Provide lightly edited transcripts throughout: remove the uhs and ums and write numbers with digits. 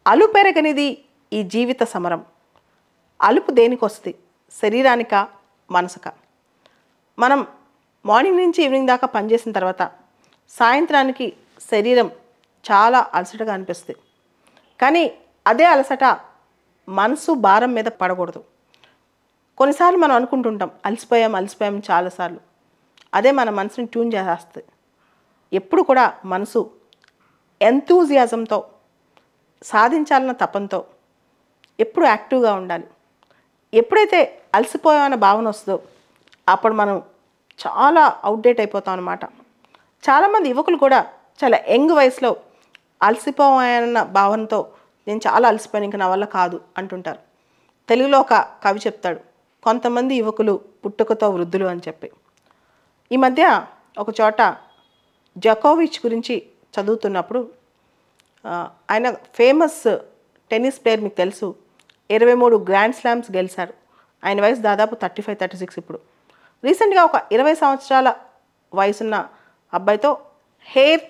అలుపెరగనిది ఈ జీవిత సమరం. అలుపు దేనికొస్తుంది? శరీరానికా, మనసుకా? మనం మార్నింగ్ నుంచి ఈవినింగ్ దాకా పనిచేసిన తర్వాత సాయంత్రానికి శరీరం చాలా అలసటగా అనిపిస్తుంది. కానీ అదే అలసట మనసు భారం మీద పడకూడదు. కొన్నిసార్లు మనం అనుకుంటుంటాం అలసిపోయాం చాలాసార్లు. అదే మన మనసుని ట్యూన్ చేసేస్తుంది. ఎప్పుడు కూడా మనసు ఎంతూజియాజంతో, సాధించాలన్న తపంతో ఎప్పుడు యాక్టివ్గా ఉండాలి. ఎప్పుడైతే అలసిపోయామన్న భావన వస్తుందో అప్పుడు మనం చాలా అవుట్డేట్ అయిపోతాం అన్నమాట. చాలామంది యువకులు కూడా చాలా యంగ్ వయసులో అలసిపోయానన్న భావనతో నేను చాలా అలసిపోయాను, ఇంక నా వల్ల కాదు అంటుంటారు. తెలుగులో ఒక కవి చెప్తాడు, కొంతమంది యువకులు పుట్టుకతో వృద్ధులు అని చెప్పి. ఈ మధ్య ఒక చోట జోకోవిచ్ గురించి చదువుతున్నప్పుడు ఆయన ఫేమస్ టెన్నిస్ ప్లేయర్, మీకు తెలుసు, 23 గ్రాండ్ స్లామ్స్ గెలిచారు. ఆయన వయసు దాదాపు 35, 36 ఇప్పుడు. రీసెంట్గా ఒక 20 సంవత్సరాల వయసున్న అబ్బాయితో హెయిర్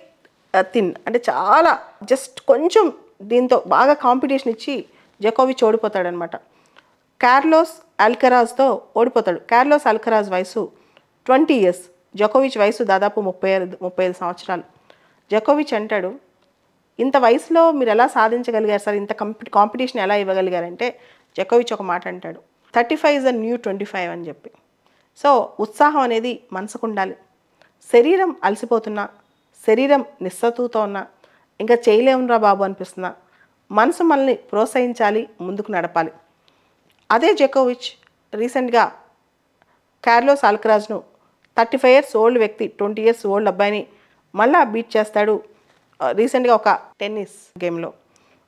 థిన్, అంటే చాలా జస్ట్ కొంచెం దీంతో బాగా కాంపిటీషన్ ఇచ్చి జోకోవిచ్ ఓడిపోతాడనమాట. కార్లోస్ అల్కరాజ్తో ఓడిపోతాడు. కార్లోస్ అల్కరాజ్ వయసు 20 years, జోకోవిచ్ వయసు దాదాపు 35 సంవత్సరాలు. జోకోవిచ్ అంటాడు, ఇంత వయసులో మీరు ఎలా సాధించగలిగారు సార్, ఇంత కాంపిటీషన్ ఎలా ఇవ్వగలిగారంటే జోకోవిచ్ ఒక మాట అంటాడు, 35 is the new 25 అని చెప్పి. సో ఉత్సాహం అనేది మనసుకు ఉండాలి. శరీరం అలసిపోతున్నా, శరీరం నిస్సత్తుతో ఉన్నా, ఇంకా చేయలేమురా బాబు అనిపిస్తున్నా, మనసు మనల్ని ప్రోత్సహించాలి, ముందుకు నడపాలి. అదే జోకోవిచ్ రీసెంట్గా కార్లోస్ అల్కరాజ్ను 35 years ఓల్డ్ వ్యక్తి 20 years ఓల్డ్ అబ్బాయిని మళ్ళా బీట్ చేస్తాడు రీసెంట్గా ఒక టెన్నిస్ గేమ్లో.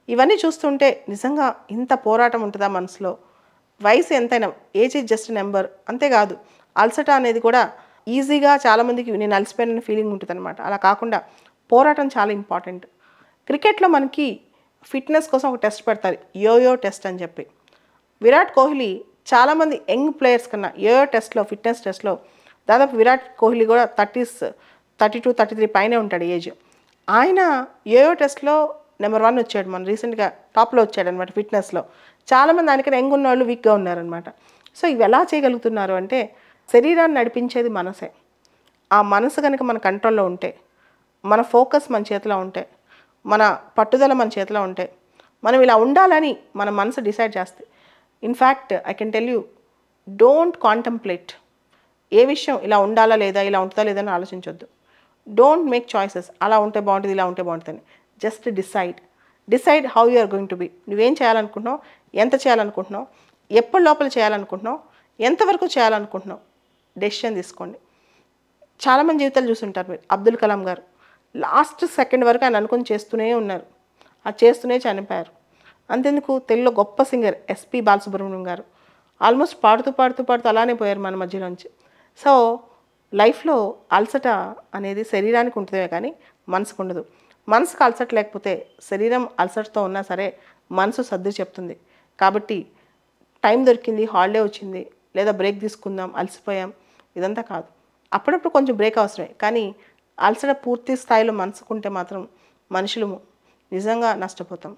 ఇవన్నీ చూస్తుంటే నిజంగా ఇంత పోరాటం ఉంటుందా మనసులో? వయసు ఎంతైనా, ఏజ్ ఈజ్ జస్ట్ నెంబర్. అంతేకాదు అలసట అనేది కూడా ఈజీగా చాలామందికి నేను అలసిపోయిన ఫీలింగ్ ఉంటుంది అనమాట. అలా కాకుండా పోరాటం చాలా ఇంపార్టెంట్. క్రికెట్లో మనకి ఫిట్నెస్ కోసం ఒక టెస్ట్ పెడతారు, యోయో టెస్ట్ అని చెప్పి. విరాట్ కోహ్లీ చాలామంది యంగ్ ప్లేయర్స్ కన్నా యోయో టెస్ట్లో, ఫిట్నెస్ టెస్ట్లో దాదాపు విరాట్ కోహ్లీ కూడా 30s, 32, 33 పైనే ఉంటాడు ఏజ్. ఆయన యోయో టెస్ట్లో నెంబర్ 1 వచ్చాడు, మన రీసెంట్గా టాప్లో వచ్చాడు అనమాట ఫిట్నెస్లో. చాలామంది ఆయనకన్నా యంగ్ ఉన్న వాళ్ళు వీక్గా ఉన్నారనమాట. సో ఇవి ఎలా చేయగలుగుతున్నారు అంటే శరీరాన్ని నడిపించేది మనసే. ఆ మనసు కనుక మన కంట్రోల్లో ఉంటే, మన ఫోకస్ మన చేతిలో ఉంటే, మన పట్టుదల మన చేతిలో ఉంటే, మనం ఇలా ఉండాలని మన మనసు డిసైడ్ చేస్తే, in fact I can tell you, don't contemplate. ఏ విషయం ఇలా ఉండాలా లేదా, ఇలా ఉంటుందా లేదా అని ఆలోచించొద్దు. డోంట్ మేక్ చాయిసెస్, అలా ఉంటే బాగుంటుంది, ఇలా ఉంటే బాగుంటుంది. Just decide how you are going to be. నువ్వేం చేయాలనుకుంటున్నావు, ఎంత చేయాలనుకుంటున్నావు, ఎప్పటి లోపల చేయాలనుకుంటున్నావు, ఎంతవరకు చేయాలనుకుంటున్నావు, డెసిషన్ తీసుకోండి. చాలామంది జీవితాలు చూసుంటారు మీరు. అబ్దుల్ కలాం గారు లాస్ట్ సెకండ్ వరకు ఆయన అనుకుని చేస్తూనే ఉన్నారు, అది చేస్తూనే చనిపోయారు. అంతెందుకు, తెలుగులో గొప్ప సింగర్ ఎస్పి బాలసుబ్రహ్మణ్యం గారు ఆల్మోస్ట్ పాడుతూ అలానే పోయారు మన మధ్యలోంచి. సో లైఫ్లో అలసట అనేది శరీరానికి ఉంటుందే కానీ మనసుకు ఉండదు. మనసుకు అలసట లేకపోతే శరీరం అలసటతో ఉన్నా సరే మనసు సర్ది చెప్తుంది. కాబట్టి టైం దొరికింది, హాలిడే వచ్చింది, లేదా బ్రేక్ తీసుకుందాం, అలసిపోయాం, ఇదంతా కాదు. అప్పుడప్పుడు కొంచెం బ్రేక్ అవసరమే, కానీ అలసట పూర్తి స్థాయిలో మనసుకుంటే మాత్రం మనుషులు నిజంగా నష్టపోతాం.